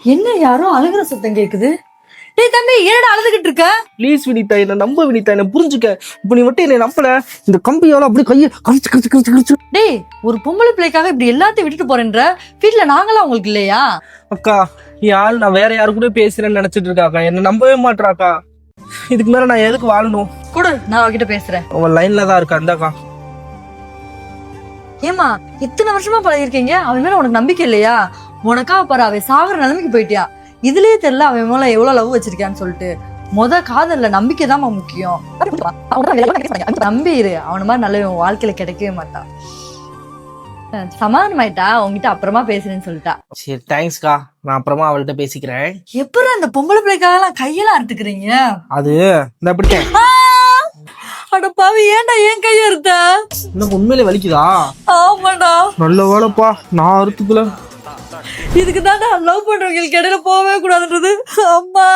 என்ன யாரோ அழுகுற சத்தம் கேக்குது. டேய் தம்பி, ஏன்டா அழுதுகிட்டு இருக்க? ப்ளீஸ் வினிதா, என்ன நம்ப வினிதா, என்ன புரிஞ்சுக்க. இப்ப நீ மட்டும் என்னை நம்பல, இந்த கம்பியால அப்படியே கையை கரிச்சு கரிச்சு கரிச்சு கரிச்சு. டேய், ஒரு பொம்பளை பிள்ளைக்காக இப்படி எல்லாத்தையும் விட்டுட்டு போறேன்ற? வீட்டுல நாங்களா உங்களுக்கு இல்லையா? அக்கா, யாரு நான் வேற யாரு கூட பேசுறேன்னு நினைச்சிட்டு இருக்காக்கா, என்ன நம்பவே மாட்டாக்கா. இதுக்கு மேல நான் எதுக்கு வாழணும்? கூட நான் அவகிட்ட பேசுறேன். அவன் லைன்ல தான் இருக்கா. அந்தாக்கா. ஏமா, இத்தனை வருஷமா பழகிருக்கீங்க, அவன் மேல உனக்கு நம்பிக்கை இல்லையா? உனக்கா பாரு, அவன் சாகுற நிலைமைக்கு போயிட்டியா. இதுலயே தெரியல அவன் மேல எவ்வளவு லவ் வச்சிருக்கான்னு சொல்லிட்டு. காதல்ல நம்பிக்கை தான் முக்கியம். நம்பி இரு, அவன மாதிரி நல்ல வாழ்க்கையில கிடைக்கவே மாட்டான். சமாதானம் ஆயிட்டா, உங்ககிட்ட அப்புறமா பேசுறேன்னு சொல்லிட்டா. சரி, தேங்க்ஸ்க்கா. நான் அப்புறமா அவள்கிட்ட பேசிக்கிறேன். எப்படி அந்த பொம்பளை பிள்ளைக்காக எல்லாம் கையெல்லாம் அறுத்துக்கிறீங்க? அது இந்த அப்படிட்டேன். அட பாவி, ஏன்டா என் கைய அறுத்த? இன்னும் உண்மையிலே வலிக்குதா? ஆமாடா. நல்ல வேலைப்பா, நான் அறுத்துக்கல. இதுக்கு தான்டா லவ் பண்றவங்களுக்கு இடையில போகவே கூடாதுன்றது. அம்மா.